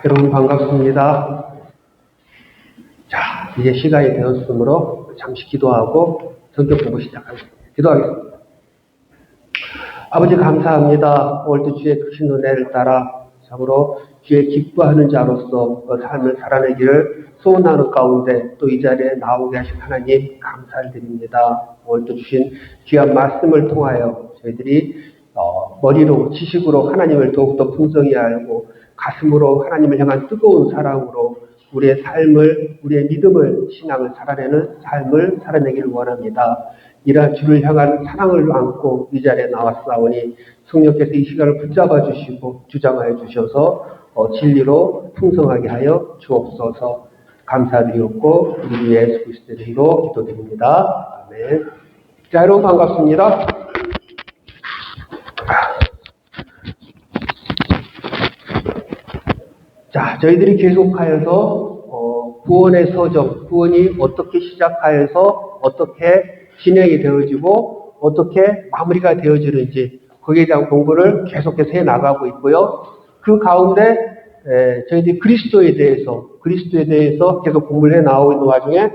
여러분 반갑습니다. 자, 이제 시간이 되었으므로 잠시 기도하고 성경 공부 시작하겠습니다. 기도하겠습니다. 아버지 감사합니다. 오늘도 주의 크신 은혜를 따라 참으로 주의 기뻐하는 자로서 삶을 살아내기를 소원하는 가운데 또 이 자리에 나오게 하신 하나님 감사를 드립니다. 오늘도 주신 귀한 말씀을 통하여 저희들이 머리로 지식으로 하나님을 더욱더 풍성히 알고 가슴으로 하나님을 향한 뜨거운 사랑으로 우리의 삶을, 우리의 믿음을, 신앙을 살아내는 삶을 살아내기를 원합니다. 이러한 주를 향한 사랑을 안고 이 자리에 나왔사오니 성령께서 이 시간을 붙잡아 주시고 주장하여 주셔서 진리로 풍성하게 하여 주옵소서. 감사드리옵고 우리 예수 그리스도의 이름으로 기도드립니다. 아멘. 자, 여러분 반갑습니다. 자, 저희들이 계속하여서 구원의 서정, 구원이 어떻게 시작하여서 어떻게 진행이 되어지고 어떻게 마무리가 되어지는지 거기에 대한 공부를 계속해서 해나가고 있고요. 그 가운데 저희들이 그리스도에 대해서 계속 공부를 해나오고 있는 와중에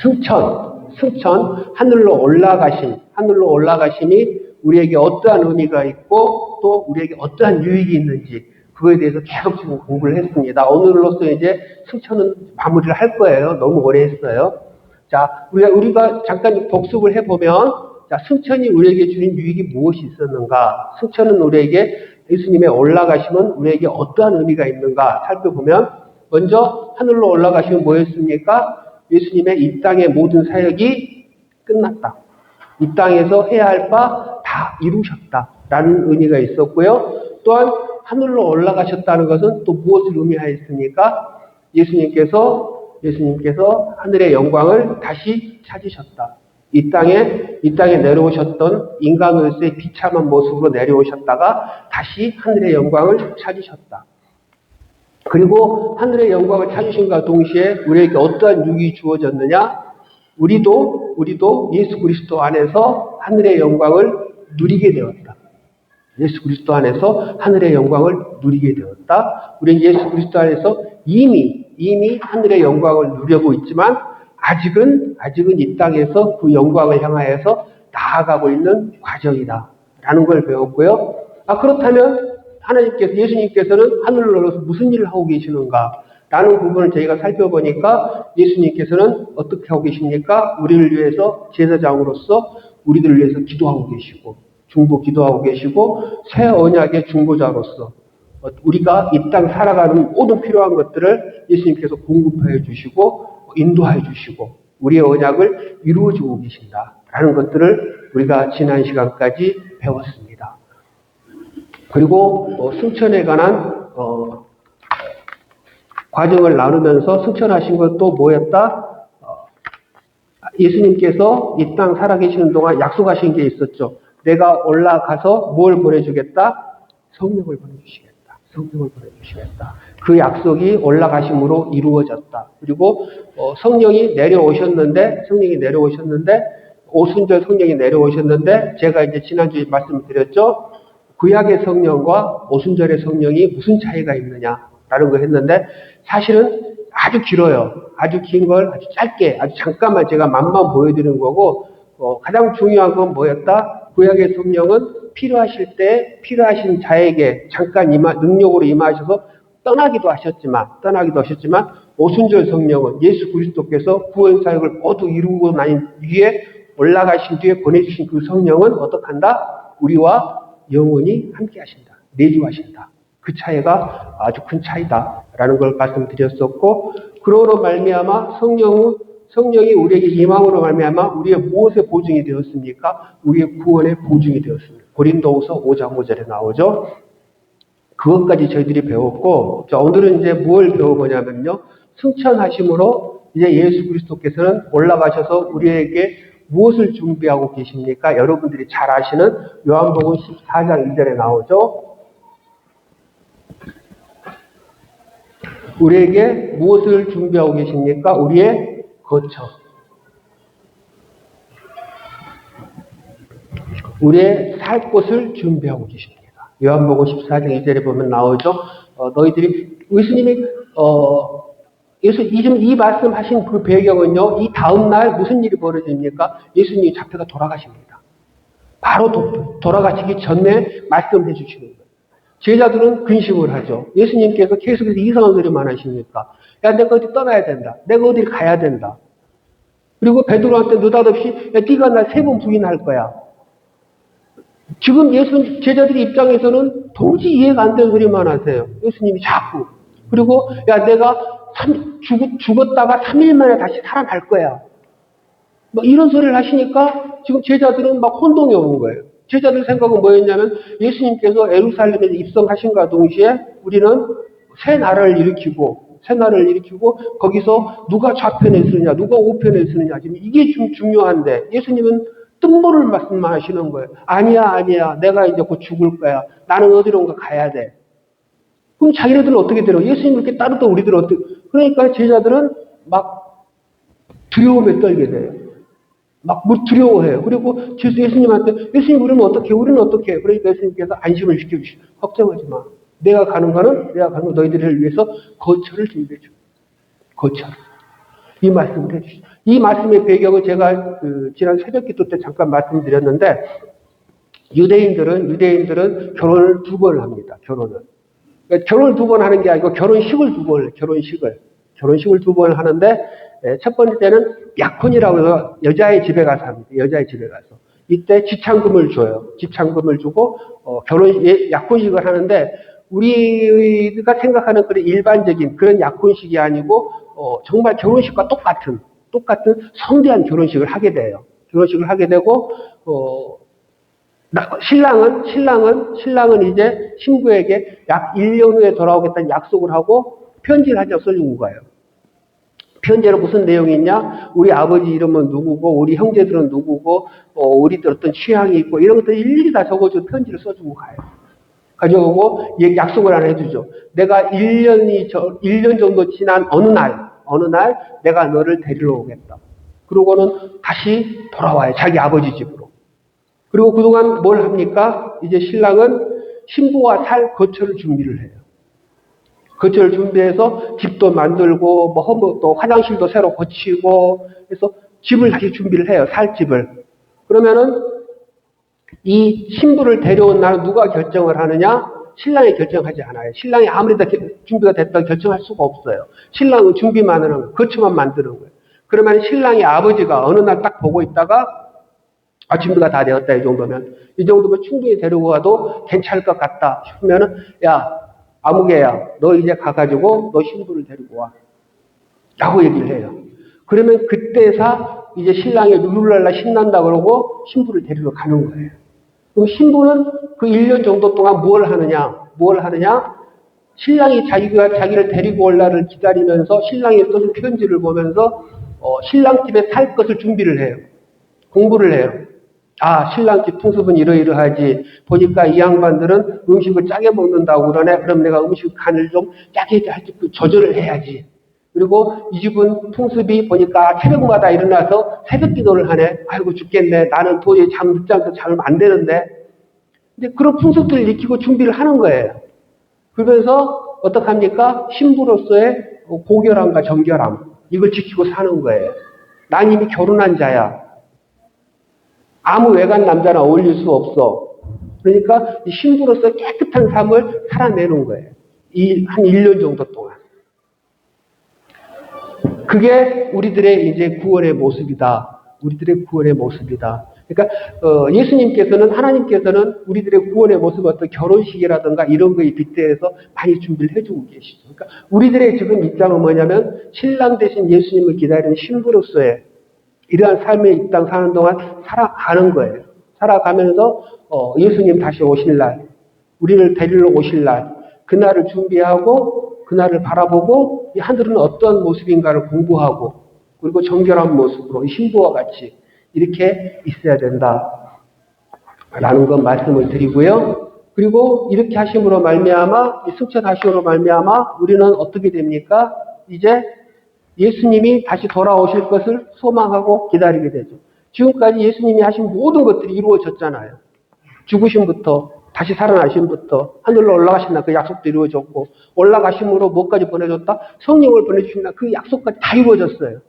승천, 하늘로 올라가심이 우리에게 어떠한 의미가 있고 또 우리에게 어떠한 유익이 있는지 그거에 대해서 계속 지금 공부를 했습니다. 오늘로써 이제 승천은 마무리를 할 거예요. 너무 오래 했어요. 자, 우리가 잠깐 복습을 해보면, 자, 승천이 우리에게 주는 유익이 무엇이 있었는가? 승천은 우리에게 예수님의 올라가심은 우리에게 어떠한 의미가 있는가? 살펴보면, 먼저 하늘로 올라가심은 뭐였습니까? 예수님의 이 땅의 모든 사역이 끝났다. 이 땅에서 해야 할 바 다 이루셨다라는 의미가 있었고요. 또한 하늘로 올라가셨다는 것은 또 무엇을 의미하였습니까? 예수님께서 하늘의 영광을 다시 찾으셨다. 이 땅에 내려오셨던 인간으로서의 비참한 모습으로 내려오셨다가 다시 하늘의 영광을 찾으셨다. 그리고 하늘의 영광을 찾으신과 동시에 우리에게 어떠한 유익이 주어졌느냐? 우리도 예수 그리스도 안에서 하늘의 영광을 누리게 되었다. 예수 그리스도 안에서 하늘의 영광을 누리게 되었다. 우리는 예수 그리스도 안에서 이미 하늘의 영광을 누리고 있지만 아직은 이 땅에서 그 영광을 향하여서 나아가고 있는 과정이다. 라는 걸 배웠고요. 그렇다면 예수님께서는 하늘로 올라가서 무슨 일을 하고 계시는가? 라는 부분을 저희가 살펴보니까 예수님께서는 어떻게 하고 계십니까? 우리를 위해서 제사장으로서 우리들을 위해서 기도하고 계시고 중보 기도하고 계시고 새 언약의 중보자로서 우리가 이 땅 살아가는 모든 필요한 것들을 예수님께서 공급하여 주시고 인도하여 주시고 우리의 언약을 이루어주고 계신다라는 것들을 우리가 지난 시간까지 배웠습니다. 그리고 승천에 관한 과정을 나누면서 승천하신 것도 뭐였다? 예수님께서 이 땅 살아계시는 동안 약속하신 게 있었죠. 내가 올라가서 뭘 보내주겠다? 성령을 보내주시겠다. 그 약속이 올라가심으로 이루어졌다. 그리고 성령이 내려오셨는데 오순절 성령이 내려오셨는데 제가 이제 지난주에 말씀을 드렸죠. 구약의 성령과 오순절의 성령이 무슨 차이가 있느냐라는 걸 했는데 사실은 아주 길어요. 아주 긴 걸 아주 짧게 아주 잠깐만 제가 맛만 보여드리는 거고 가장 중요한 건 뭐였다? 구약의 성령은 필요하실 때 필요하신 자에게 잠깐 능력으로 임하셔서 떠나기도 하셨지만 오순절 성령은 예수 그리스도께서 구원 사역을 모두 이루고 난 뒤에 올라가신 뒤에 보내주신 그 성령은 어떡한다? 우리와 영원히 함께 하신다. 내주하신다. 그 차이가 아주 큰 차이다라는 걸 말씀드렸었고 그러므로 말미암아 성령이 우리에게 임함으로 말미암아 우리의 무엇의 보증이 되었습니까? 우리의 구원의 보증이 되었습니다. 고린도후서 5장 5절에 나오죠. 그것까지 저희들이 배웠고 자, 오늘은 이제 뭘 배워보냐면요. 승천하심으로 이제 예수 그리스도께서는 올라가셔서 우리에게 무엇을 준비하고 계십니까? 여러분들이 잘 아시는 요한복음 14장 2절에 나오죠. 우리에게 무엇을 준비하고 계십니까? 우리의 거처. 우리의 살 곳을 준비하고 계십니다. 요한복음 14장 2절에 보면 나오죠. 너희들이 예수님이 이 말씀하신 그 배경은요. 이 다음 날 무슨 일이 벌어집니까? 예수님이 잡혀가 돌아가십니다. 바로 돌아가시기 전에 말씀을 해주시는 거예요. 제자들은 근심을 하죠. 예수님께서 계속해서 이상한 소리만 하시니까. 야, 내가 어디 떠나야 된다. 내가 어디 가야 된다. 그리고 베드로한테 느닷없이 야, 네가 날 3번 부인할 거야. 지금 제자들의 입장에서는 도무지 이해가 안 되는 소리만 하세요. 예수님이 자꾸. 그리고 야, 내가 죽었다가 3일 만에 다시 살아날 거야. 뭐 이런 소리를 하시니까 지금 제자들은 막 혼동이 오는 거예요. 제자들 생각은 뭐였냐면 예수님께서 예루살렘에 입성하신과 동시에 우리는 새 나라를 일으키고 거기서 누가 좌편에 쓰느냐 누가 우편에 쓰느냐 지금 이게 좀 중요한데 예수님은 뜻모를 말씀하시는 거예요. 아니야 내가 이제 곧 죽을 거야. 나는 어디론가 가야 돼. 그럼 자기네들은 어떻게 되나? 예수님 이렇게 따르던 우리들은 어떻게? 그러니까 제자들은 막 두려움에 떨게 돼요. 막 두려워해요. 그리고 예수님한테 예수님 우리는 어떻게? 그러니까 예수님께서 안심을 시켜주시죠. 걱정하지 마. 내가 가는 건 너희들을 위해서 거처를 준비해 줘. 거처. 이 말씀을 해주시죠. 이 말씀의 배경을 제가 지난 새벽기도 때 잠깐 말씀드렸는데 유대인들은 결혼을 2번 합니다. 결혼을 2번 하는 게 아니고 결혼식을 2번 결혼식을 2번 하는데 첫 번째는 약혼이라고 해서 여자의 집에 가서 합니다. 여자의 집에 가서 이때 지창금을 줘요. 지창금을 주고 약혼식을 하는데 우리가 생각하는 그런 일반적인 그런 약혼식이 아니고 정말 결혼식과 똑같은 성대한 결혼식을 하게 돼요. 결혼식을 하게 되고 신랑은 이제 신부에게 약 1년 후에 돌아오겠다는 약속을 하고 편지를 한 장 써주고 가요. 편지에 무슨 내용이 있냐? 우리 아버지 이름은 누구고, 우리 형제들은 누구고, 우리들 어떤 취향이 있고, 이런 것들 일일이 다 적어주고 편지를 써주고 가요. 가져오고, 약속을 하나 해주죠. 내가 1년 정도 지난 어느 날 내가 너를 데리러 오겠다. 그러고는 다시 돌아와요. 자기 아버지 집으로. 그리고 그동안 뭘 합니까? 이제 신랑은 신부와 살 거처를 준비를 해요. 거처를 준비해서 집도 만들고, 또 화장실도 새로 고치고, 그래서 집을 다시 준비를 해요. 살 집을. 그러면은 이 신부를 데려온 날은 누가 결정을 하느냐? 신랑이 결정하지 않아요. 신랑이 아무리 다 준비가 됐다고 결정할 수가 없어요. 신랑은 준비만 하는 거예요. 거처만 만드는 거예요. 그러면 신랑의 아버지가 어느 날 딱 보고 있다가 준비가 다 되었다. 이 정도면 충분히 데리고 가도 괜찮을 것 같다 싶으면은 야, 아무개야, 너 이제 가가지고 너 신부를 데리고 와. 라고 얘기를 해요. 그러면 그때서 이제 신랑이 룰랄라 신난다 그러고 신부를 데리러 가는 거예요. 그럼 신부는 그 1년 정도 동안 뭘 하느냐? 신랑이 자기를 데리고 올 날을 기다리면서 신랑이 써준 편지를 보면서 신랑 집에 살 것을 준비를 해요. 공부를 해요. 신랑 집 풍습은 이러이러하지. 보니까 이 양반들은 음식을 짜게 먹는다고 그러네. 그럼 내가 음식 간을 좀 짜게 조절을 해야지. 그리고 이 집은 풍습이 보니까 새벽마다 일어나서 새벽 기도를 하네. 아이고 죽겠네. 나는 도저히 늦잠도 자면 안 되는데. 이제 그런 풍습들을 익히고 준비를 하는 거예요. 그러면서 어떡합니까? 신부로서의 고결함과 정결함. 이걸 지키고 사는 거예요. 난 이미 결혼한 자야. 아무 외간 남자나 어울릴 수 없어. 그러니까 이 신부로서 깨끗한 삶을 살아내는 거예요. 한 1년 정도 동안. 그게 우리들의 이제 구원의 모습이다. 그러니까 하나님께서는 우리들의 구원의 모습 어떤 결혼식이라든가 이런 거에 빗대어서 많이 준비를 해주고 계시죠. 그러니까 우리들의 지금 입장은 뭐냐면 신랑 대신 예수님을 기다리는 신부로서의 이러한 삶의 이 땅 사는 동안 살아가는 거예요. 살아가면서 예수님 다시 오실 날, 우리를 데리러 오실 날, 그날을 준비하고 그날을 바라보고 이 하늘은 어떤 모습인가를 공부하고 그리고 정결한 모습으로 신부와 같이 이렇게 있어야 된다라는 것 말씀을 드리고요. 그리고 이렇게 하심으로 말미암아 승천하심으로 말미암아 우리는 어떻게 됩니까? 이제 예수님이 다시 돌아오실 것을 소망하고 기다리게 되죠. 지금까지 예수님이 하신 모든 것들이 이루어졌잖아요. 죽으심부터 다시 살아나심부터 하늘로 올라가신다. 그 약속도 이루어졌고, 올라가심으로 뭐까지 보내줬다? 성령을 보내주신다. 그 약속까지 다 이루어졌어요.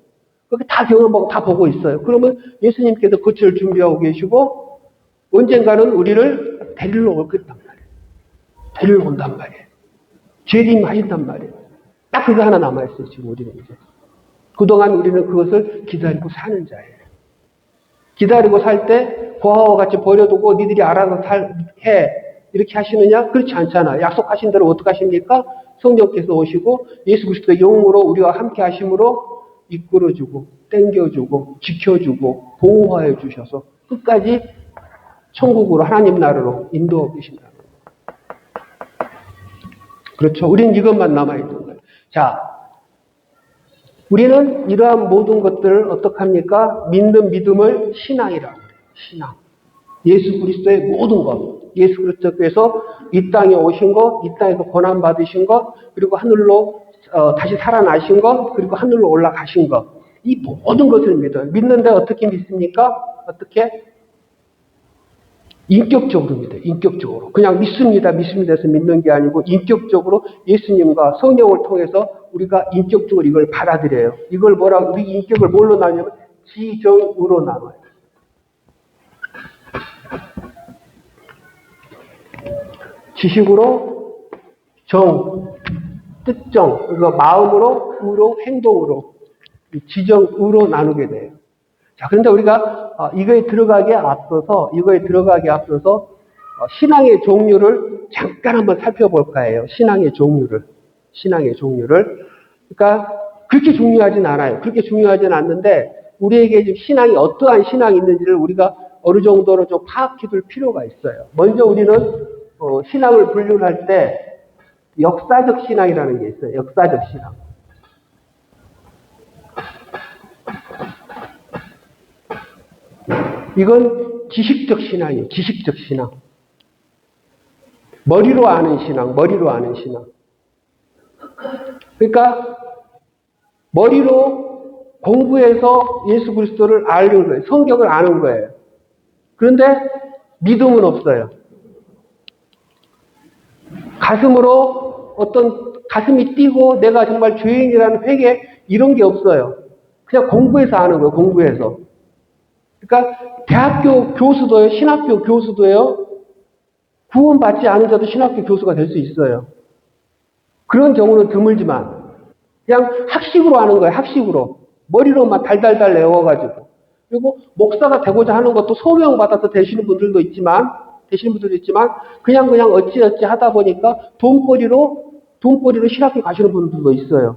그렇게 다 경험하고 다 보고 있어요. 그러면 예수님께서 거처를 준비하고 계시고, 언젠가는 우리를 데리러 올 거단 말이에요. 데리러 온단 말이에요. 재림 하신단 말이에요. 딱 그거 하나 남아있어요, 지금 우리는 이제. 그동안 우리는 그것을 기다리고 사는 자예요. 기다리고 살 때 고아와 같이 버려두고 니들이 알아서 해. 이렇게 하시느냐? 그렇지 않잖아. 약속하신 대로 어떻게 하십니까? 성령께서 오시고 예수 그리스도의 영으로 우리와 함께 하심으로 이끌어주고 땡겨주고 지켜주고 보호해 주셔서 끝까지 천국으로 하나님 나라로 인도하고 계신다. 그렇죠. 우리는 이것만 남아있는 거예요. 자, 우리는 이러한 모든 것들을 어떻게 합니까? 믿는 믿음을 신앙이라고 그래요. 신앙. 예수 그리스도의 모든 것. 예수 그리스도께서 이 땅에 오신 것, 이 땅에서 고난 받으신 것, 그리고 하늘로 다시 살아나신 것, 그리고 하늘로 올라가신 것. 이 모든 것을 믿어요. 믿는데 어떻게 믿습니까? 어떻게? 인격적으로 믿어요. 인격적으로. 그냥 믿습니다. 해서 믿는 게 아니고 인격적으로 예수님과 성령을 통해서 우리가 인격적으로 이걸 받아들여요. 이걸 우리 인격을 뭘로 나누냐면 지정으로 나눠요. 지식으로, 뜻정, 그러니까 마음으로, 의로, 행동으로, 지정으로 나누게 돼요. 자, 그런데 우리가 이거에 들어가기에 앞서서 신앙의 종류를 잠깐 한번 살펴볼까 해요. 신앙의 종류를. 그러니까 그렇게 중요하진 않아요. 그렇게 중요하진 않는데 우리에게 지금 신앙이 어떠한 신앙이 있는지를 우리가 어느 정도로 좀 파악해 둘 필요가 있어요. 먼저 우리는 신앙을 분류할 때 역사적 신앙이라는 게 있어요. 역사적 신앙. 이건 지식적 신앙이에요. 지식적 신앙. 머리로 아는 신앙. 그러니까 머리로 공부해서 예수 그리스도를 아는 거예요. 성경을 아는 거예요. 그런데 믿음은 없어요. 가슴으로 가슴이 뛰고 내가 정말 죄인이라는 회개 이런 게 없어요. 그냥 공부해서 아는 거예요. 공부해서. 그러니까 대학교 교수도요. 신학교 교수도요. 구원받지 않은 자도 신학교 교수가 될 수 있어요. 그런 경우는 드물지만 그냥 학식으로 하는 거예요. 학식으로. 머리로만 달달달 외워가지고. 그리고 목사가 되고자 하는 것도 소명받아서 되시는 분들도 있지만 그냥 어찌어찌 하다 보니까 돈벌이로 신학교 가시는 분들도 있어요.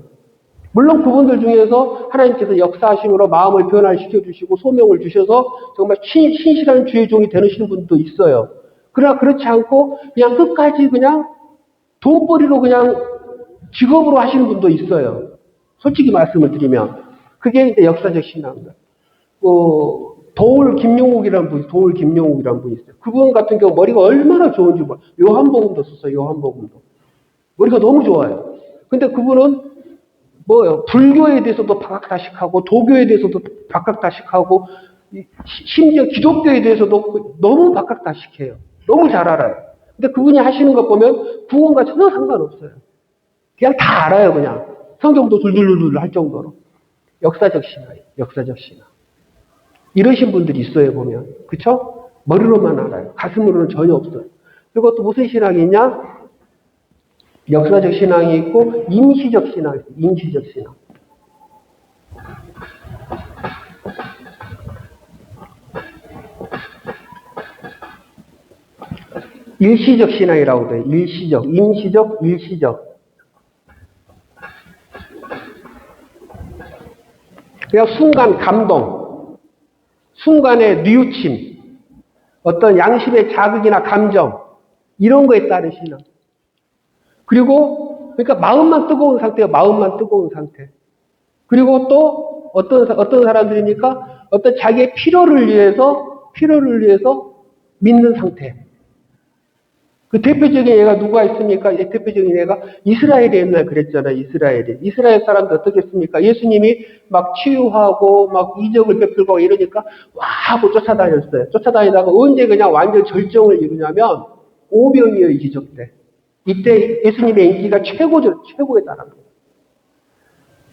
물론 그분들 중에서 하나님께서 역사하심으로 마음을 변화시켜 주시고 소명을 주셔서 정말 신실한 주의 종이 되시는 분도 있어요. 그러나 그렇지 않고 그냥 끝까지 그냥 돈벌이로 그냥 직업으로 하시는 분도 있어요. 솔직히 말씀을 드리면 그게 이제 역사적 신앙입니다. 도울 김용욱이라는 분이 있어요. 그분 같은 경우 머리가 얼마나 좋은지 몰라요. 요한복음도 썼어요. 요한복음도. 머리가 너무 좋아요. 근데 그분은 불교에 대해서도 박학다식하고 도교에 대해서도 박학다식하고 심지어 기독교에 대해서도 너무 박학다식해요. 너무 잘 알아요. 근데 그분이 하시는 것 보면 구원과 전혀 상관없어요. 그냥 다 알아요. 그냥 성경도 둘둘둘 할 정도로. 역사적 신앙. 이러신 분들이 있어요. 보면. 그쵸? 머리로만 알아요. 가슴으로는 전혀 없어요. 그리고 또 무슨 신앙이 있냐? 역사적 신앙이 있고 임시적 신앙이 있어요. 임시적 신앙. 일시적 신앙이라고 돼요. 일시적. 그냥 순간 감동, 순간의 뉘우침, 어떤 양심의 자극이나 감정, 이런 거에 따른 신앙. 그리고, 그러니까 마음만 뜨거운 상태예요. 그리고 또 어떤 사람들입니까? 어떤 자기의 필요를 위해서 믿는 상태. 그 대표적인 예가 누가 있습니까? 대표적인 예가 이스라엘이 옛날 그랬잖아요. 이스라엘 사람들 어떻게 했습니까? 예수님이 막 치유하고 막 이적을 베풀고 이러니까 와 하고 쫓아다녔어요. 쫓아다니다가 언제 그냥 완전 절정을 이루냐면 오병이어의 기적 때. 이때 예수님의 인기가 최고에 달합니다.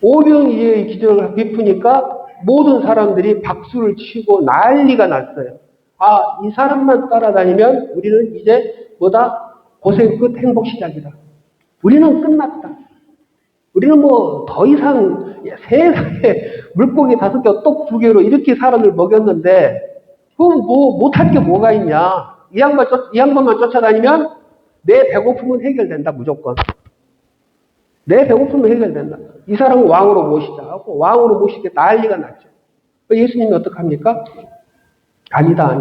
오병이어의 기적을 베푸니까 모든 사람들이 박수를 치고 난리가 났어요. 아, 이 사람만 따라다니면 우리는 이제 뭐다? 고생 끝 행복 시작이다. 우리는 끝났다. 우리는 뭐 더 이상 세상에 물고기 5개, 떡 2개로 이렇게 사람을 먹였는데 그럼 뭐 못할 게 뭐가 있냐. 이 양반만 쫓아다니면 내 배고픔은 해결된다. 무조건. 내 배고픔은 해결된다. 이 사람을 왕으로 모시자 하고 왕으로 모시게 난리가 났죠. 예수님이 어떡합니까? 아니다.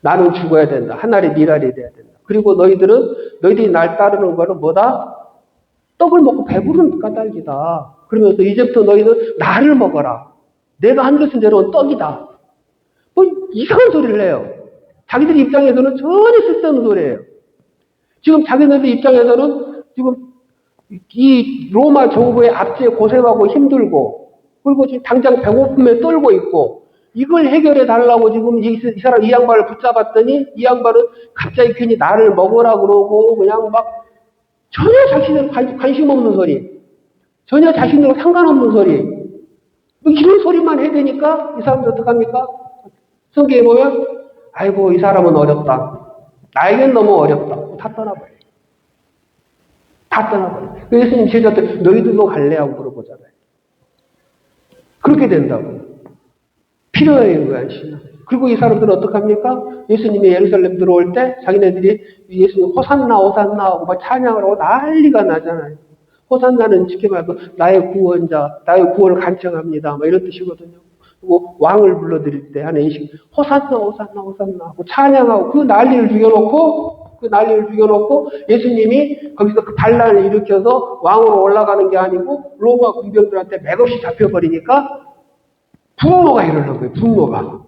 나는 죽어야 된다. 하늘의 미랄이 돼야 된다. 그리고 너희들이 날 따르는 거는 뭐다? 떡을 먹고 배부른 까닭이다. 그러면서 이제부터 너희는 나를 먹어라. 내가 하늘에서 내려온 떡이다. 뭐 이상한 소리를 해요. 자기들 입장에서는 전혀 쓸데없는 소리예요. 지금 자기네들 입장에서는 지금 이 로마 정부의 압제에 고생하고 힘들고 그리고 지금 당장 배고픔에 떨고 있고 이걸 해결해 달라고 지금 이 양반을 붙잡았더니 이 양반은 갑자기 괜히 나를 먹으라 그러고 그냥 막 전혀 자신은 관심 없는 소리, 전혀 자신으로 상관없는 소리, 뭐 이런 소리만 해야 되니까 이 사람들 어떡합니까? 성경에 보면 아이고 이 사람은 어렵다. 나에겐 너무 어렵다. 다 떠나버려요. 다 떠나버려요. 예수님 제자들 너희들도 갈래? 하고 물어보잖아요. 그렇게 된다고. 필요해 거야 신앙. 그리고 이 사람들은 어떡합니까? 예수님이 예루살렘 들어올 때 자기네들이 예수님 호산나 하고 막 찬양을 하고 난리가 나잖아요. 호산나는 쉽게 말고 나의 구원자, 나의 구원을 간청합니다. 막 이런 뜻이거든요. 그리고 왕을 불러드릴 때 하는 예식 호산나 하고 찬양하고 그 난리를 죽여놓고 예수님이 거기서 그 반란을 일으켜서 왕으로 올라가는 게 아니고 로마 군병들한테 맥없이 잡혀버리니까 분노가 일어난 거예요. 분노가.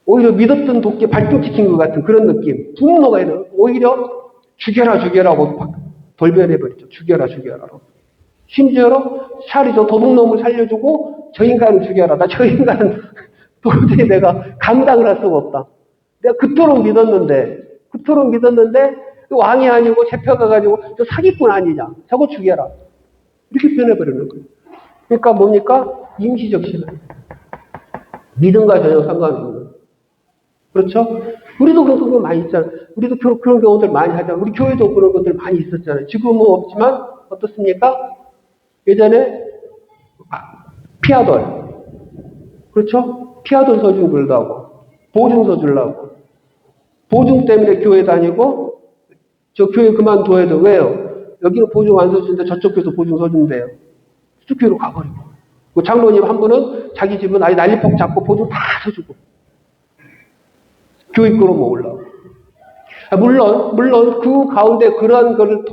오히려 믿었던 도끼에 발등 찍힌 것 같은 그런 느낌. 분노가 일어나. 오히려 죽여라고 돌변해버리죠. 죽여라. 심지어로 차라리 저 도둑놈을 살려주고 저 인간을 죽여라. 나 저 인간은 도저히 내가 감당을 할 수가 없다. 내가 그토록 믿었는데 왕이 아니고 잡혀가가지고 저 사기꾼 아니냐. 저거 죽여라. 이렇게 변해버리는 거예요. 그러니까 뭡니까? 임시적 신앙. 믿음과 전혀 상관없는. 그렇죠? 우리도 그런 경우 많이 있잖아요. 우리도 그런 경우들 많이 하잖아요. 우리 교회도 그런 것들 많이 있었잖아요. 지금은 없지만 어떻습니까? 예전에 피아돌. 그렇죠? 피아돌 서준 걸다고 보증서 주려고. 보증 때문에 교회 다니고 저 교회 그만둬야 돼. 왜요? 여기는 보증 안 서주는데 저쪽 교회도 보증 서준대요. 저쪽 교회로 가버리고. 그 장로님 한 분은 자기 집은 아예 난리폭 잡고 보증 다 서주고. 교육으로 모으려고. 물론 그 가운데 그러한 것을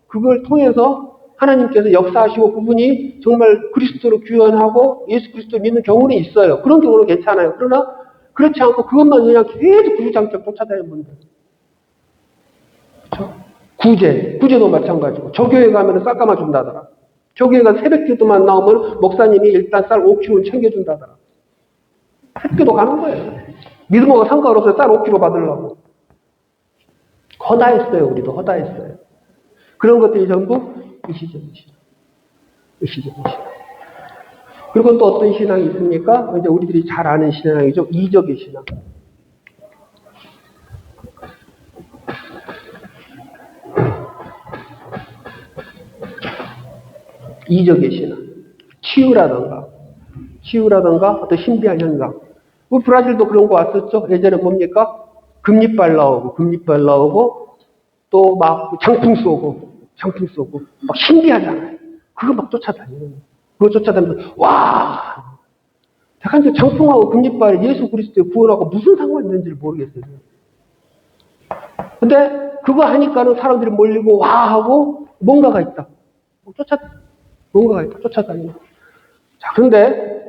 그걸 통해서 하나님께서 역사하시고 그분이 정말 그리스도로 구원하고 예수 그리스도 믿는 경우는 있어요. 그런 경우는 괜찮아요. 그러나 그렇지 않고 그것만 그냥 계속 구주장적 쫓아다니는 분들. 그렇죠? 구제도 마찬가지고. 저 교회 가면 쌀 감아 준다더라. 저 교회 가 새벽 기도만 나오면 목사님이 일단 쌀 5kg 챙겨준다더라. 새벽 기도 가는 거예요. 믿음하고 상관없어요. 쌀 5kg 받으려고. 허다했어요. 우리도 허다했어요. 그런 것들이 전부 일시적인 신앙. 그리고 또 어떤 신앙이 있습니까? 이제 우리들이 잘 아는 신앙이죠. 이적의 신앙. 이적의 신앙. 치유라든가 어떤 신비한 현상. 우리 브라질도 그런 거 왔었죠. 예전에 뭡니까? 금리빨 나오고 또 막 장풍 쏘고 막 신비하잖아요. 그거 막 쫓아다니는 거예요. 그거 쫓아다니면서 와 약간 장풍하고 금리빨 예수 그리스도의 구원하고 무슨 상관이 있는지를 모르겠어요. 근데 그거 하니까는 사람들이 몰리고 와 하고 뭔가가 있다. 쫓아다니는. 자, 그런데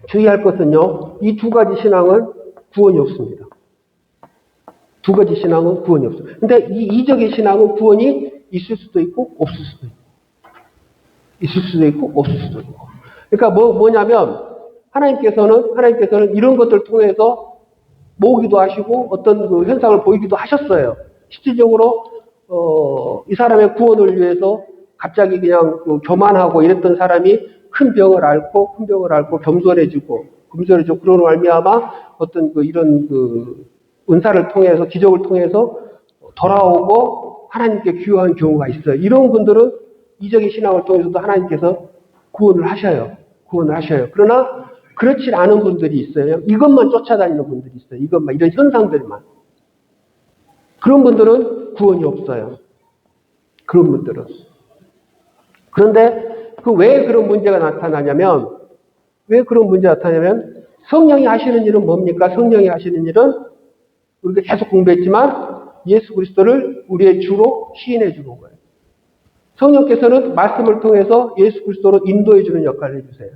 주의할 것은요. 이 두 가지 신앙은 구원이 없습니다. 두 가지 신앙은 구원이 없어요. 근데 이 이적의 신앙은 구원이 있을 수도 있고 없을 수도 있고. 있을 수도 있고 없을 수도 있고. 그러니까 뭐냐면 하나님께서는 이런 것들을 통해서 모으기도 하시고 어떤 그 현상을 보이기도 하셨어요. 실질적으로 이 사람의 구원을 위해서 갑자기 그냥 그 교만하고 이랬던 사람이 큰 병을 앓고 겸손해지고 그런 말미암아 어떤 그 이런 그 은사를 통해서 기적을 통해서 돌아오고 하나님께 귀화한 경우가 있어요. 이런 분들은 이적의 신앙을 통해서도 하나님께서 구원을 하셔요. 그러나 그렇지 않은 분들이 있어요. 이것만 쫓아다니는 분들이 있어요. 이것만 이런 현상들만. 그런 분들은 구원이 없어요. 그런 분들은. 그런데 왜 그런 문제가 나타나냐면 성령이 하시는 일은 뭡니까? 성령이 하시는 일은 우리가 계속 공부했지만 예수 그리스도를 우리의 주로 시인해 주는 거예요. 성령께서는 말씀을 통해서 예수 그리스도로 인도해 주는 역할을 해주세요.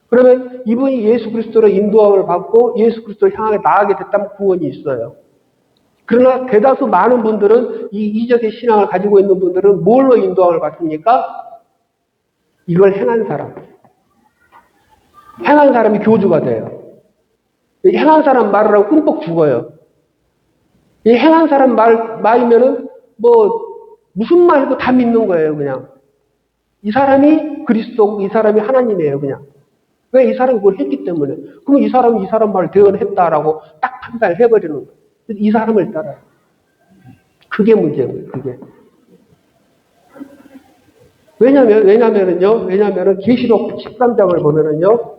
그러면 이분이 예수 그리스도로 인도함을 받고 예수 그리스도를 향하게 나아가게 됐다면 구원이 있어요. 그러나 대다수 많은 분들은 이 이적의 신앙을 가지고 있는 분들은 뭘로 인도함을 받습니까? 이걸 행한 사람이 교주가 돼요. 행한 사람 말을 하고 끔뻑 죽어요. 이 행한 사람 말이면은 무슨 말도 다 믿는 거예요, 그냥. 이 사람이 그리스도고 이 사람이 하나님이에요, 그냥. 왜? 이 사람이 그걸 했기 때문에. 그럼 이 사람이 이 사람 말을 대언했다라고 딱 판단을 해버리는 거예요. 이 사람을 따라요. 그게 문제예요, 그게. 왜냐면은 계시록 13장을 보면은요.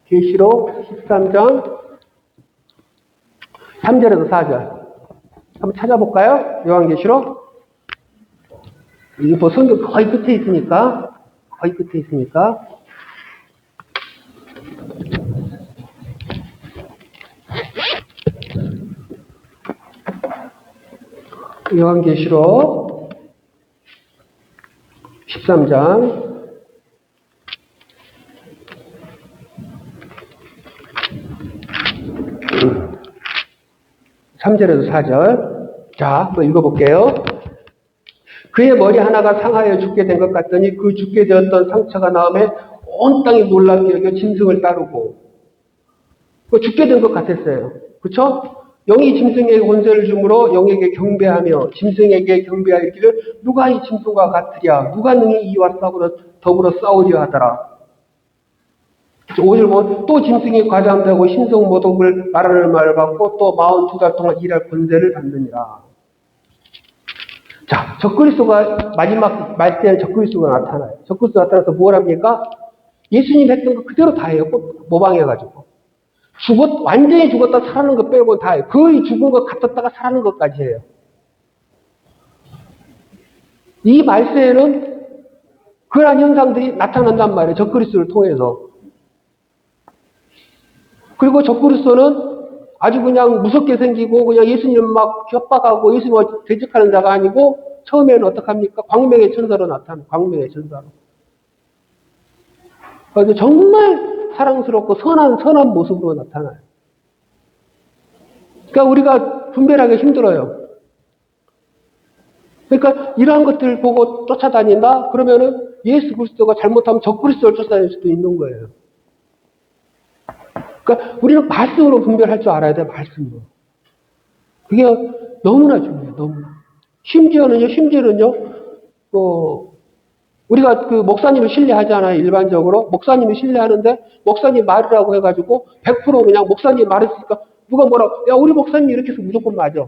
계시록 13장 3절에서 4절. 한번 찾아볼까요? 요한계시록. 이거 성경 거의 끝에 있으니까. 요한계시록 13장 3절에서 4절. 자, 한번 읽어볼게요. 그의 머리 하나가 상하여 죽게 된 것 같더니 그 죽게 되었던 상처가 나음에 온 땅이 놀랍게 여겨 짐승을 따르고 죽게 된 것 같았어요. 그쵸? 영이 짐승에게 권세를 주므로 영에게 경배하며 짐승에게 경배하기를 누가 이 짐승과 같으랴 누가 능히 이와 더불어 싸우려 하더라. 5절 보면 또 짐승이 과장되고 신성 모독을 말하는 말을 받고 또 42달 동안 일할 권세를 받느니라. 자, 적그리스도가 마지막 말때에 적그리스도가 나타나요. 적그리스도가 나타나서 뭘 합니까? 예수님 했던 거 그대로 다 해요. 모방해가지고. 완전히 죽었다 살아나는 것 빼고 다 해요. 거의 죽은 것 같았다가 살아나는 것까지 해요. 이 말세에는 그러한 현상들이 나타난단 말이에요. 적그리스도를 통해서. 그리고 적그리스도는 아주 그냥 무섭게 생기고 그냥 예수님 막 협박하고 예수님을 대적하는 자가 아니고 처음에는 어떡합니까? 광명의 천사로 나타나요. 광명의 천사로. 그래서 정말 사랑스럽고 선한 모습으로 나타나요. 그러니까 우리가 분별하기 힘들어요. 그러니까 이러한 것들을 보고 쫓아다닌다? 그러면은 예수 그리스도가 잘못하면 적그리스도를 쫓아다닐 수도 있는 거예요. 그러니까 우리는 말씀으로 분별할 줄 알아야 돼, 말씀으로. 그게 너무나 중요해요, 너무나. 심지어는요, 우리가 그 목사님을 신뢰하잖아요, 일반적으로. 목사님을 신뢰하는데, 목사님 말이라고 해가지고, 100% 그냥 목사님 말했으니까, 누가 뭐라고, 야, 우리 목사님 이렇게 해서 무조건 맞아.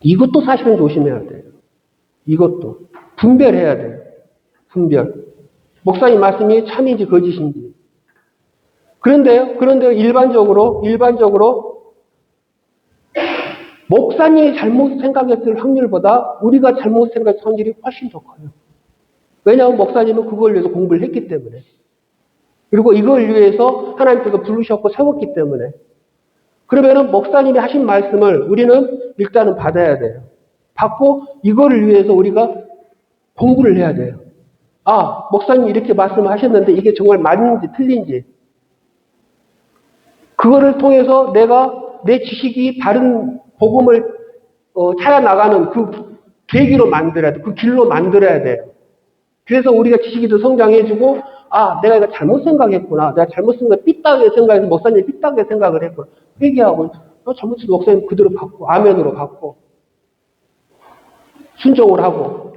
이것도 사실은 조심해야 돼요. 이것도. 분별해야 돼요. 분별. 목사님 말씀이 참인지 거짓인지. 그런데요, 일반적으로, 목사님이 잘못 생각했을 확률보다 우리가 잘못 생각했을 확률이 훨씬 더 커요. 왜냐하면 목사님은 그걸 위해서 공부를 했기 때문에. 그리고 이걸 위해서 하나님께서 부르셨고 세웠기 때문에. 그러면은 목사님이 하신 말씀을 우리는 일단은 받아야 돼요. 받고 이거를 위해서 우리가 공부를 해야 돼요. 아, 목사님이 이렇게 말씀을 하셨는데 이게 정말 맞는지 틀린지. 그거를 통해서 내가 내 지식이 바른 복음을 찾아나가는 그 계기로 만들어야 돼. 그 길로 만들어야 돼요. 그래서 우리가 지식이 더 성장해주고, 아, 내가 이거 잘못 생각했구나. 내가 잘못 삐딱하게 생각해서 목사님이 삐딱하게 생각을 했구나. 회개하고, 잘못해서 목사님 그대로 받고, 아멘으로 받고, 순종을 하고.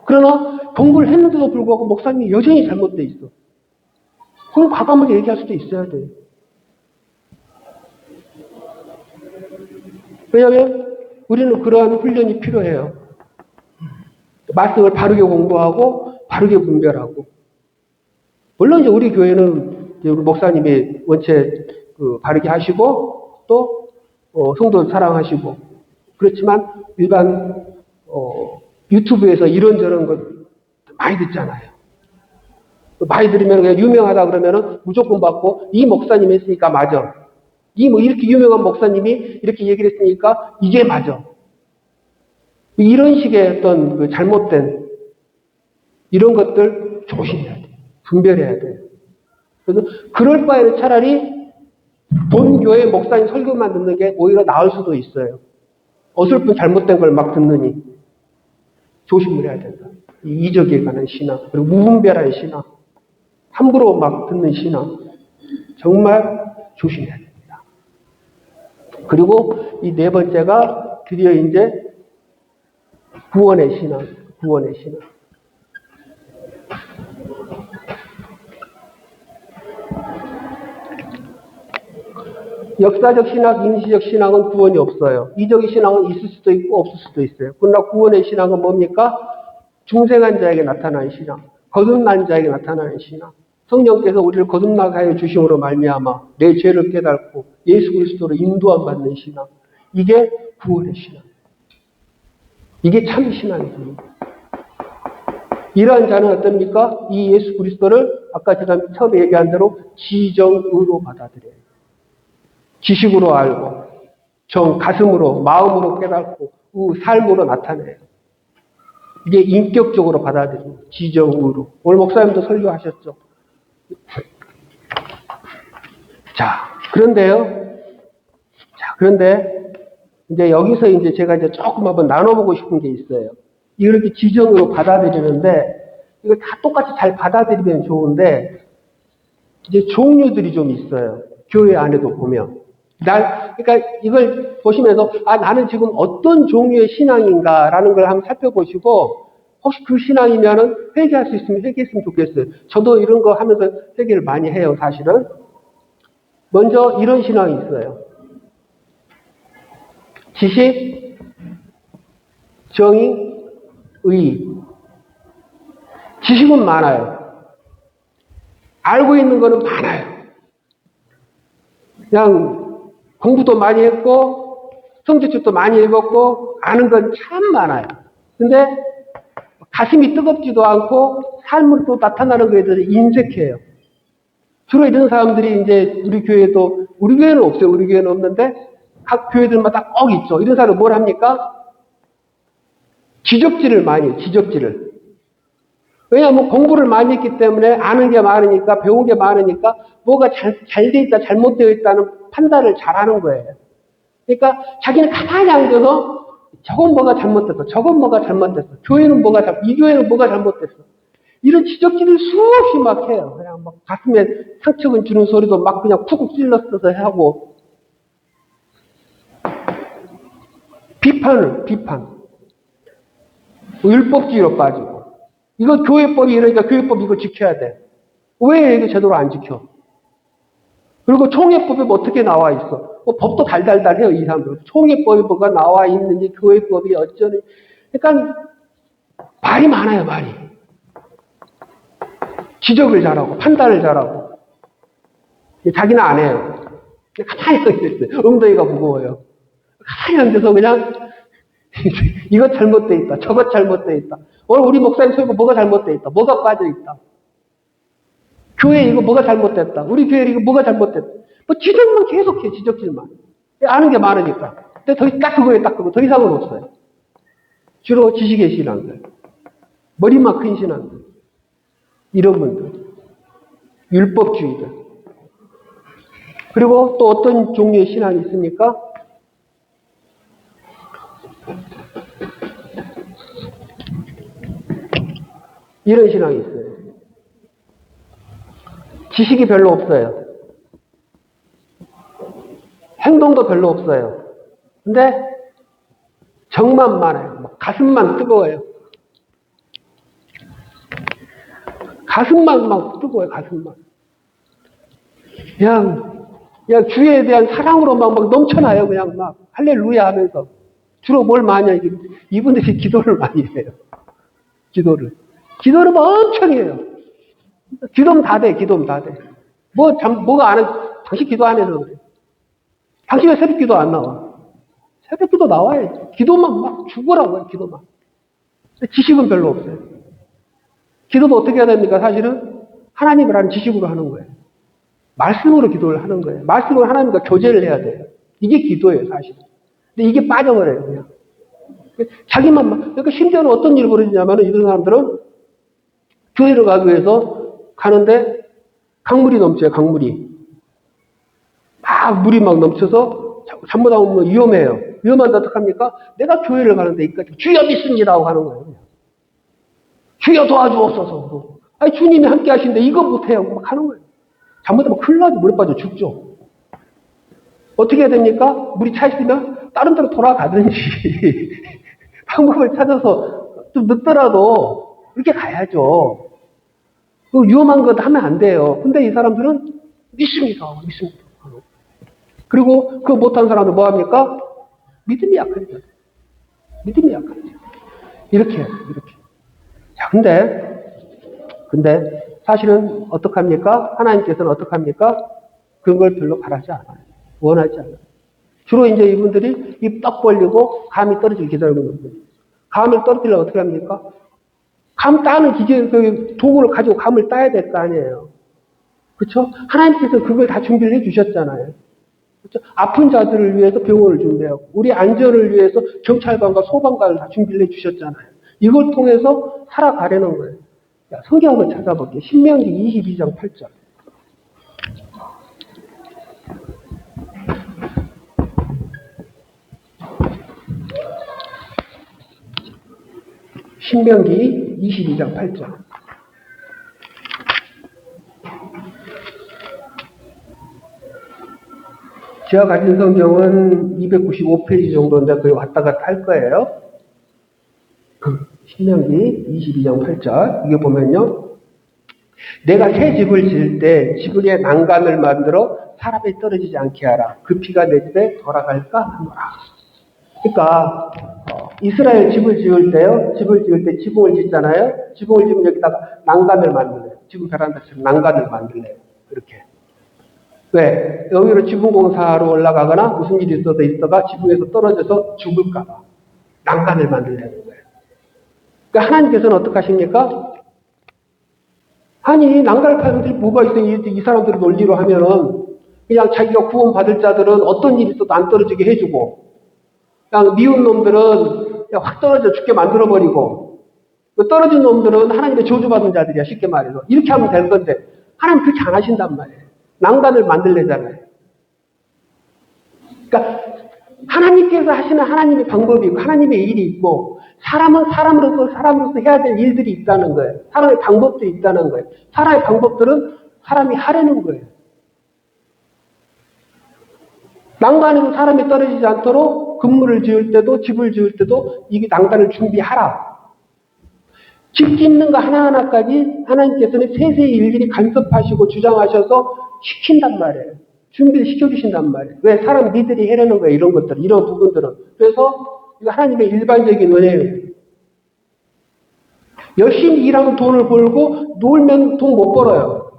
그러나 공부를 했는데도 불구하고 목사님이 여전히 잘못돼 있어. 그럼 과감하게 얘기할 수도 있어야 돼. 왜냐하면 우리는 그러한 훈련이 필요해요. 말씀을 바르게 공부하고 바르게 분별하고. 물론 이제 우리 교회는 이제 우리 목사님이 원체 바르게 하시고 또 성도 사랑하시고 그렇지만 일반 유튜브에서 이런저런 것 많이 듣잖아요. 많이 들으면 그냥 유명하다 그러면은 무조건 받고 이 목사님이 했으니까 맞아. 이렇게 유명한 목사님이 이렇게 얘기를 했으니까 이게 맞아. 이런 식의 어떤 그 잘못된 이런 것들 조심해야 돼. 분별해야 돼. 그래서 그럴 바에는 차라리 본 교회 목사님 설교만 듣는 게 오히려 나을 수도 있어요. 어설픈 잘못된 걸 막 듣느니 조심을 해야 된다. 이적에 관한 신앙 그리고 무분별한 신앙 함부로 막 듣는 신앙 정말 조심해야 됩니다. 그리고 이 네 번째가 드디어 이제 구원의 신앙. 역사적 신학, 임시적 신앙은 구원이 없어요. 이적의 신앙은 있을 수도 있고 없을 수도 있어요. 그러나 구원의 신앙은 뭡니까? 중생한 자에게 나타나는 신앙, 거듭난 자에게 나타나는 신앙. 성령께서 우리를 거듭나게 하여 주심으로 말미암아 내 죄를 깨닫고 예수 그리스도로 인도함 받는 신앙. 이게 구원의 신앙. 이게 참 신앙입니다. 이러한 자는 어떻습니까? 이 예수 그리스도를 아까 제가 처음에 얘기한 대로 지정의로 받아들여요. 지식으로 알고 가슴으로 마음으로 깨닫고 삶으로 나타내요. 이게 인격적으로 받아들이는 지정의로. 오늘 목사님도 설교하셨죠. 그런데 이제 여기서 이제 제가 이제 조금 한번 나눠보고 싶은 게 있어요. 이렇게 지정으로 받아들이는데, 이걸 다 똑같이 잘 받아들이면 좋은데, 이제 종류들이 좀 있어요. 교회 안에도 보면. 그러니까 이걸 보시면서, 나는 지금 어떤 종류의 신앙인가라는 걸 한번 살펴보시고, 혹시 그 신앙이면은 회개할 수 있으면 회개했으면 좋겠어요. 저도 이런 거 하면서 회개를 많이 해요, 사실은. 먼저 이런 신앙이 있어요. 지식, 정의, 의. 지식은 많아요. 알고 있는 거는 많아요. 그냥 공부도 많이 했고 성경책도 많이 읽었고 아는 건 참 많아요. 근데 가슴이 뜨겁지도 않고 삶으로 또 나타나는 거에 대해서 인색해요. 주로 이런 사람들이 이제 우리 교회는 없어요. 우리 교회는 없는데 각 교회들마다 꼭 있죠. 이런 사람은 뭘 합니까? 지적질을 많이 해요. 지적질을. 왜냐하면 공부를 많이 했기 때문에 아는 게 많으니까 배운 게 많으니까 뭐가 잘 돼 있다 잘못되어 있다는 판단을 잘하는 거예요. 그러니까 자기는 가만히 앉아서 저건 뭐가 잘못됐어. 저건 뭐가 잘못됐어. 이 교회는 뭐가 잘못됐어. 이런 지적질을 수없이 막 해요. 그냥 막 가슴에 상처를 주는 소리도 막 그냥 쿡쿡 찔러서 하고. 비판. 율법주의로 빠지고. 이거 교회법이 이러니까 교회법 이거 지켜야 돼. 왜 이게 제대로 안 지켜? 그리고 총회법에 뭐 어떻게 나와 있어? 법도 달달달해요, 이 사람들. 총회법이 뭐가 나와 있는지, 교회법이 어쩌니. 그러니까 말이 많아요, 말이. 지적을 잘하고, 판단을 잘하고. 자기는 안 해요. 그냥 가만히 서 있어요. 엉덩이가 무거워요. 가만히 앉아서 그냥 이거 잘못돼 있다. 저거 잘못돼 있다. 오늘 우리 목사님 설교 뭐가 잘못돼 있다. 뭐가 빠져 있다. 교회 이거 뭐가 잘못됐다. 우리 교회 이거 뭐가 잘못됐다. 뭐 지적만 계속해. 지적질만. 아는 게 많으니까. 근데 딱 그거. 더 이상은 없어요. 주로 지식의 신앙들. 머리만 큰 신앙들. 이런 분들. 율법주의들. 그리고 또 어떤 종류의 신앙이 있습니까? 이런 신앙이 있어요. 지식이 별로 없어요. 행동도 별로 없어요. 근데 정만 많아요. 가슴만 뜨거워요. 가슴만 막 뜨거워요. 가슴만. 그냥 주에 대한 사랑으로 막 넘쳐나요. 그냥 막 할렐루야 하면서. 주로 뭘 많이 해요? 이분들이 기도를 많이 해요. 기도를 엄청 해요. 기도면 다 돼. 기도면 다 돼. 뭐가 안 해? 당신 기도 안 해서 그래. 당신 왜 새벽 기도 안 나와? 새벽 기도 나와야지. 기도만 막 죽으라고요. 기도만. 지식은 별로 없어요. 기도도 어떻게 해야 됩니까? 사실은 하나님을 아는 지식으로 하는 거예요. 말씀으로 기도를 하는 거예요. 말씀으로 하나님과 교제를 해야 돼요. 이게 기도예요, 사실은. 근데 이게 빠져버려요, 그냥. 자기만 막, 그러니까 심지어는 어떤 일이 벌어지냐면은 이런 사람들은 교회를 가기 위해서 가는데 강물이 넘쳐요, 강물이. 막 물이 막 넘쳐서 잘못하면 위험해요. 위험한데 어떡합니까? 내가 교회를 가는데 이까지 주여 믿습니다 하고 가는 거예요. 주여 도와주옵소서. 아니, 주님이 함께 하시는데 이거 못해요. 막 하는 거예요. 잘못하면 큰일 나죠. 물에 빠져 죽죠. 어떻게 해야 됩니까? 물이 차 있으면 다른 데로 돌아가든지 방법을 찾아서 좀 늦더라도 이렇게 가야죠. 위험한 것 하면 안 돼요. 근데 이 사람들은 믿습니다. 그리고 그거 못한 사람들 뭐 합니까? 믿음이 약하죠. 믿음이 약하죠. 이렇게 해요. 이렇게. 자, 근데 사실은 어떡합니까? 하나님께서는 어떡합니까? 그런 걸 별로 바라지 않아요. 원하지 않아요. 주로 이제 이분들이 입 딱 벌리고 감이 떨어지기 기다리고 있는 거예요. 감을 떨어뜨리려면 어떻게 합니까? 감 따는 기계, 그 도구를 가지고 감을 따야 될 거 아니에요. 그렇죠? 하나님께서 그걸 다 준비를 해 주셨잖아요. 그렇죠? 아픈 자들을 위해서 병원을 준비하고 우리 안전을 위해서 경찰관과 소방관을 다 준비를 해 주셨잖아요. 이걸 통해서 살아가려는 거예요. 자, 성경 한번 찾아볼게요. 신명기 22장 8절. 신명기 22장 8절. 제가 가진 성경은 295페이지 정도인데 거의 왔다 갔다 할 거예요. 신명기 22장 8절. 이게 보면요. 내가 새 집을 지을 때 집 위에 난간을 만들어 사람이 떨어지지 않게 하라. 그 피가 내 집에 돌아갈까 하노라. 그러니까 이스라엘 집을 지을 때요. 집을 지을 때 지붕을 짓잖아요. 지붕을 지으면 여기다가 난간을 만들래요. 지금 베란다처럼 난간을 만들래요. 이렇게. 왜? 여기로 지붕공사로 올라가거나 무슨 일이 있어가 지붕에서 떨어져서 죽을까 봐. 난간을 만들려는 거예요. 그러니까 하나님께서는 어떻게 하십니까? 아니, 난간을 파는 분들이 뭐가 있어요? 이 사람들을 논리로 하면은 그냥 자기가 구원받을 자들은 어떤 일이 있어도 안 떨어지게 해주고 그냥 미운 놈들은 그냥 확 떨어져 죽게 만들어버리고 떨어진 놈들은 하나님의 저주받은 자들이야, 쉽게 말해서. 이렇게 하면 될 건데 하나님 그렇게 안 하신단 말이에요. 난간을 만들래잖아요. 그러니까 하나님께서 하시는 하나님의 방법이 있고 하나님의 일이 있고 사람은 사람으로서 해야 될 일들이 있다는 거예요. 사람의 방법도 있다는 거예요. 사람의 방법들은 사람이 하려는 거예요. 난간에서 사람이 떨어지지 않도록 건물을 지을 때도 집을 지을 때도 이게 난간을 준비하라. 집 짓는 거 하나하나까지 하나님께서는 세세히 일일이 간섭하시고 주장하셔서 시킨단 말이에요. 준비를 시켜주신단 말이에요. 왜? 사람 니들이 해내는 거예요. 이런 것들, 이런 부분들은. 그래서 이거 하나님의 일반적인 은혜예요. 열심히 일하면 돈을 벌고 놀면 돈 못 벌어요.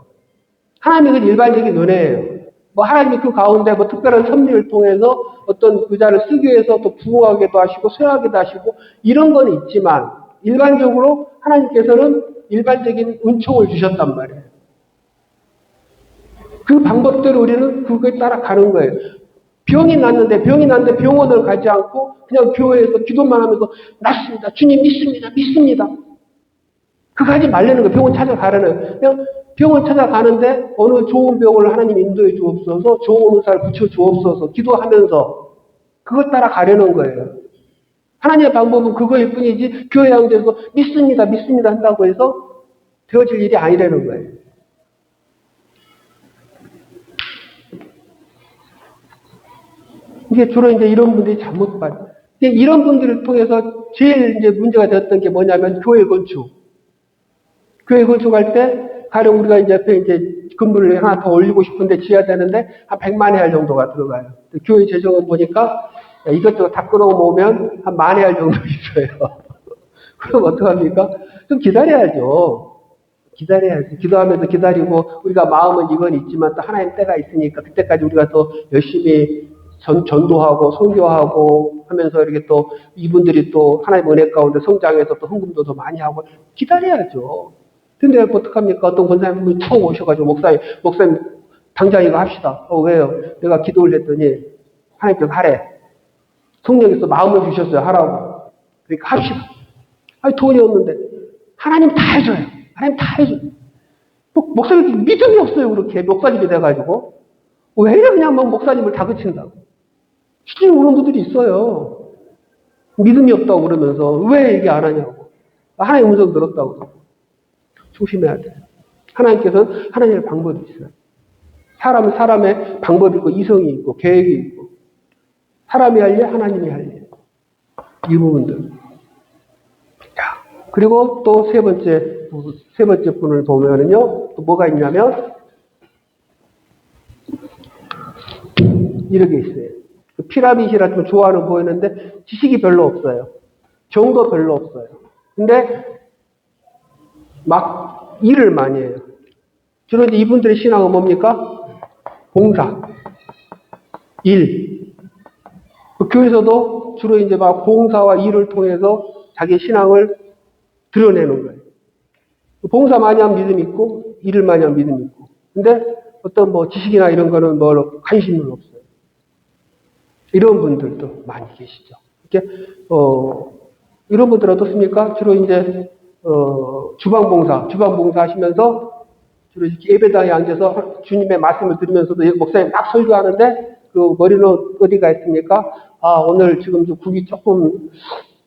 하나님의 그 일반적인 은혜예요. 뭐 하나님이 그 가운데 뭐 특별한 섭리를 통해서 어떤 의자를 쓰기 위해서 또 부흥하게도 하시고 쇠하게도 하시고 이런 건 있지만 일반적으로 하나님께서는 일반적인 은총을 주셨단 말이에요. 그 방법대로 우리는 그거에 따라가는 거예요. 병이 났는데 병원을 가지 않고 그냥 교회에서 기도만 하면서 낫습니다. 주님 믿습니다. 그거 하지 말라는 거예요. 병원 찾아가라는. 그냥 병원 찾아가는데 어느 좋은 병원을 하나님 인도해 주옵소서, 좋은 의사를 붙여 주옵소서 기도하면서 그것 따라 가려는 거예요. 하나님의 방법은 그거일 뿐이지 교회 양대에서 믿습니다 한다고 해서 되어질 일이 아니라는 거예요. 이게 주로 이제 이런 분들이 잘못 봐요. 이런 분들을 통해서 제일 이제 문제가 되었던 게 뭐냐면 교회 건축. 교회 건축할 때 가령 우리가 이제 옆에 이제 건물을 하나 더 올리고 싶은데 지어야 되는데 한 100만 회알 정도가 들어가요. 교회 재정은 보니까 이것저것 다 끌어모으면 한 10,000회알 정도 있어요. 그럼 어떡합니까? 좀 기다려야죠. 기다려야지. 기도하면서 기다리고 우리가 마음은 이건 있지만 또 하나님 때가 있으니까 그때까지 우리가 또 열심히 전도하고 선교하고 하면서 이렇게 또 이분들이 또 하나님 은혜 가운데 성장해서 또 헌금도 더 많이 하고 기다려야죠. 근데 어떡합니까? 어떤 권사님이 툭 오셔가지고 목사님 당장 이거 합시다. 왜요? 내가 기도를 했더니 하나님께서 하래. 성령께서 마음을 주셨어요. 하라고. 그러니까 합시다. 아니 돈이 없는데 하나님 다 해줘요. 하나님 다 해줘요. 목사님 믿음이 없어요. 그렇게 목사님이 돼가지고 왜 이래 그냥 막 목사님을 다그친다고. 실제로 그런 분들이 있어요. 믿음이 없다고 그러면서 왜 얘기 안 하냐고. 하나님 음성 들었다고 그러고. 조심해야 돼요. 하나님께서는 하나님의 방법이 있어요. 사람은 사람의 방법이 있고 이성이 있고 계획이 있고 사람이 할 일, 하나님이 할 일. 이 부분들. 자, 그리고 또 세 번째 분을 보면은요, 또 뭐가 있냐면 이런 게 있어요. 피라밋이라 좀 좋아하는 보이는데 지식이 별로 없어요. 정도 별로 없어요. 근데 막 일을 많이 해요. 주로 이제 이분들의 신앙은 뭡니까? 봉사, 일. 교회에서도 주로 이제 막 봉사와 일을 통해서 자기 신앙을 드러내는 거예요. 봉사 많이 하면 믿음이 있고, 일을 많이 하면 믿음이 있고. 근데 어떤 뭐 지식이나 이런 거는 뭐 관심은 없어요. 이런 분들도 많이 계시죠. 이렇게, 이런 분들 어떻습니까? 주로 이제, 주방봉사 하시면서 주로 이렇게 예배당에 앉아서 주님의 말씀을 들으면서도 목사님 막 설교하는데 그 머리는 어디가 있습니까? 아, 오늘 지금 국이 조금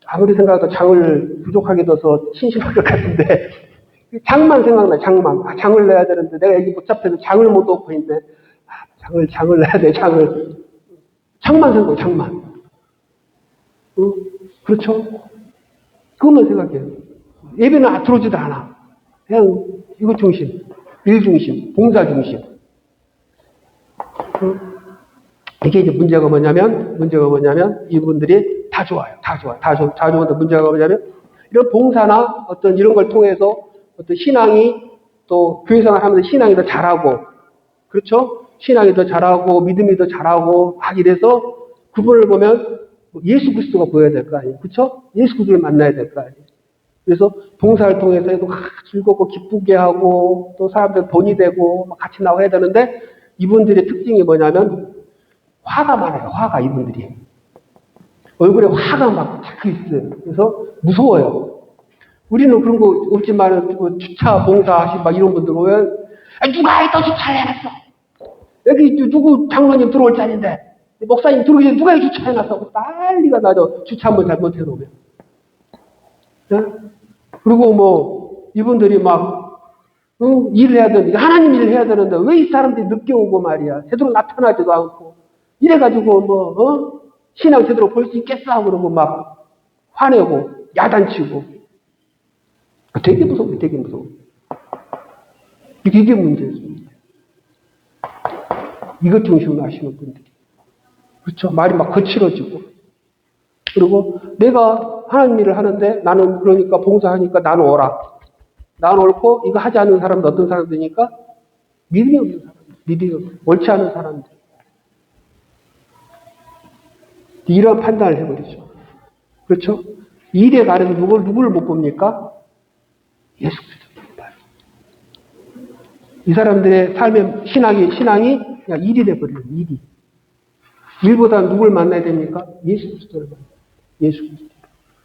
아무리 생각해도 장을 부족하게 둬서 심심할 것 같은데 장만 생각나요. 장만. 아, 장을 내야 되는데 내가 여기 복잡해서 장을 못 얻고 있네. 아, 장을 내야 돼. 장만 생각해요. 장만. 그렇죠? 그것만 생각해요. 예배는 들어오지도 않아. 그냥 이것 중심, 일 중심, 봉사 중심. 이게 이제 문제가 뭐냐면 이분들이 다 좋아요. 다 좋은데 문제가 뭐냐면 이런 봉사나 어떤 이런 걸 통해서 어떤 신앙이 또 교회 생활하면서 신앙이 더 잘하고 그렇죠? 신앙이 더 잘하고 믿음이 더 잘하고 막 이래서 그분을 보면 예수 그리스도가 보여야 될 거 아니에요. 그렇죠? 예수 그리스도를 만나야 될 거 아니에요. 그래서 봉사를 통해서 해도 즐겁고 기쁘게 하고 또 사람들 돈이 되고 같이 나오고 해야 되는데 이분들의 특징이 뭐냐면 화가 많아요. 화가 이분들이. 얼굴에 화가 막 자꾸 있어요. 그래서 무서워요. 우리는 그런 거 없지만 주차 봉사하시 막 이런 분들 보면 누가 또 주차를 해놨어. 여기 누구 장로님 들어올 자리인데 목사님 들어오기 전에 누가 주차해놨어. 난리가 나죠. 주차 한번 잘못해놓으면. 네? 그리고 뭐 이분들이 막 일을 해야 되는데 하나님 일을 해야 되는데 왜 이 사람들이 늦게 오고 말이야. 제대로 나타나지도 않고 이래가지고 뭐 신앙 제대로 볼 수 있겠어 하고 그러고 막 화내고 야단치고 되게 무서워. 되게 무서워. 이게 문제였습니다. 이것 중심으로 하시는 분들이. 그렇죠. 말이 막 거칠어지고. 그리고 내가 하나님 일을 하는데 나는 그러니까 봉사하니까 나는 오라. 나는 옳고 이거 하지 않는 사람은 어떤 사람들이니까 믿음이 없는 사람들. 믿음이 옳지 않은 사람들. 이런 판단을 해버리죠. 그렇죠? 일에 가려서 누구를 못 봅니까? 예수 그리스도를 봐요. 이 사람들의 삶의 신앙이 그냥 일이 돼버려요. 일이. 일보다 누굴 만나야 됩니까? 예수 그리스도를 만나요. 예수 그리스도.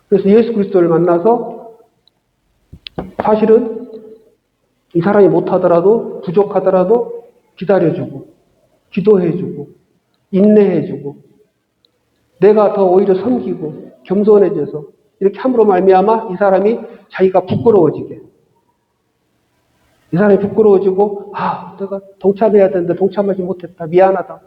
그래서 예수 그리스도를 만나서 사실은 이 사람이 못하더라도 부족하더라도 기다려주고 기도해주고 인내해주고 내가 더 오히려 섬기고 겸손해져서 이렇게 함으로 말미암아 이 사람이 자기가 부끄러워지게 이 사람이 부끄러워지고, 내가 동참해야 되는데 동참하지 못했다. 미안하다.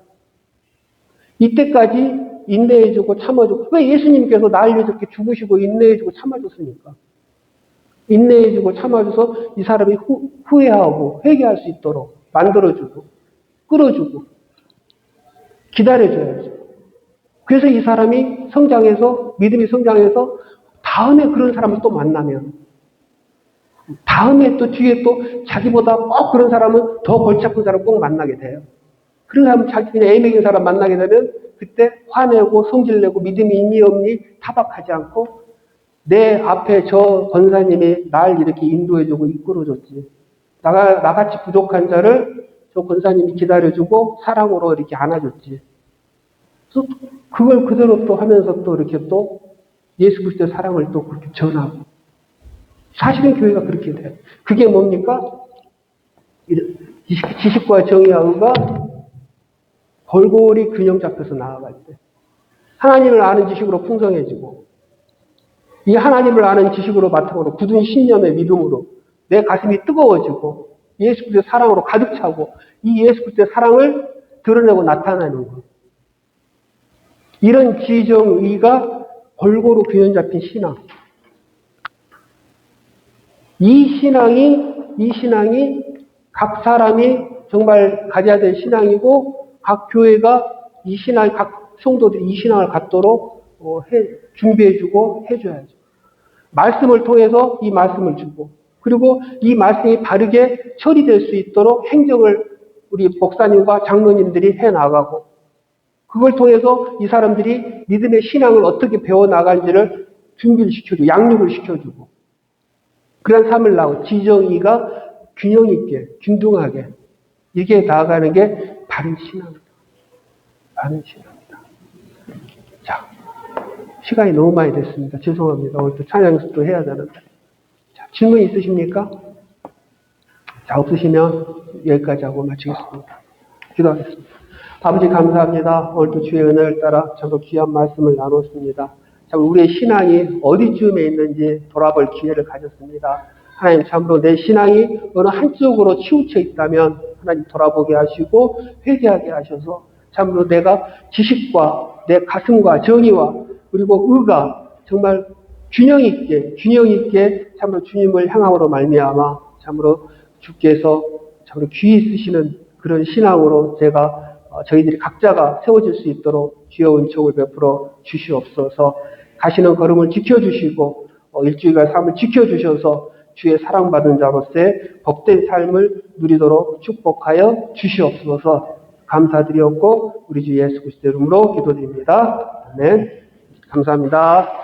이때까지 인내해주고 참아주고, 왜 예수님께서 날 위해서 이렇게 죽으시고 인내해주고 참아줬습니까? 인내해주고 참아줘서 이 사람이 후회하고 회개할 수 있도록 만들어주고, 끌어주고, 기다려줘야죠. 그래서 이 사람이 성장해서, 믿음이 성장해서 다음에 그런 사람을 또 만나면, 다음에 또 뒤에 또 자기보다 꼭 그런 사람은 더 골치 아픈 사람 꼭 만나게 돼요. 그런 사람 자기 그냥 애매인 사람 만나게 되면 그때 화내고 성질내고 믿음이 있니 없니 타박하지 않고 내 앞에 저 권사님이 날 이렇게 인도해주고 이끌어줬지. 나같이 부족한 자를 저 권사님이 기다려주고 사랑으로 이렇게 안아줬지. 그래서 그걸 그대로 또 하면서 또 이렇게 또 예수 그리스도의 사랑을 또 그렇게 전하고. 사실은 교회가 그렇게 돼요. 그게 뭡니까? 지식과 정의와 의가 골고루 균형 잡혀서 나아갈 때. 하나님을 아는 지식으로 풍성해지고, 이 하나님을 아는 지식으로 바탕으로 굳은 신념의 믿음으로 내 가슴이 뜨거워지고, 예수 그리스도의 사랑으로 가득 차고, 이 예수 그리스도의 사랑을 드러내고 나타나는 것. 이런 지정의가 골고루 균형 잡힌 신앙. 이 신앙이 각 사람이 정말 가져야 될 신앙이고, 각 교회가 이 신앙, 각 성도들이 이 신앙을 갖도록 준비해주고 해줘야죠. 말씀을 통해서 이 말씀을 주고, 그리고 이 말씀이 바르게 처리될 수 있도록 행정을 우리 목사님과 장로님들이 해나가고, 그걸 통해서 이 사람들이 믿음의 신앙을 어떻게 배워나갈지를 준비를 시켜주고, 양육을 시켜주고, 그런 삶을 나오고, 지정의가 균형 있게, 균등하게, 이게 나아가는 게 바른 신앙입니다. 바른 신앙입니다. 자, 시간이 너무 많이 됐습니다. 죄송합니다. 오늘 또 찬양 연습도 해야 되는데. 자, 질문 있으십니까? 자, 없으시면 여기까지 하고 마치겠습니다. 기도하겠습니다. 아버지 감사합니다. 오늘도 주의 은혜를 따라 참으로 귀한 말씀을 나눴습니다. 참 우리의 신앙이 어디쯤에 있는지 돌아볼 기회를 가졌습니다. 하나님 참으로 내 신앙이 어느 한쪽으로 치우쳐 있다면 하나님 돌아보게 하시고 회개하게 하셔서 참으로 내가 지식과 내 가슴과 정의와 그리고 의가 정말 균형 있게 참으로 주님을 향함으로 말미암아 참으로 주께서 참으로 귀히 쓰시는 그런 신앙으로 저희들이 각자가 세워질 수 있도록 주여 은총을 베풀어 주시옵소서. 가시는 걸음을 지켜주시고 일주일간 삶을 지켜주셔서 주의 사랑받은 자로서의 복된 삶을 누리도록 축복하여 주시옵소서. 감사드리옵고 우리 주 예수 그리스도의 이름으로 기도드립니다. 아멘. 감사합니다.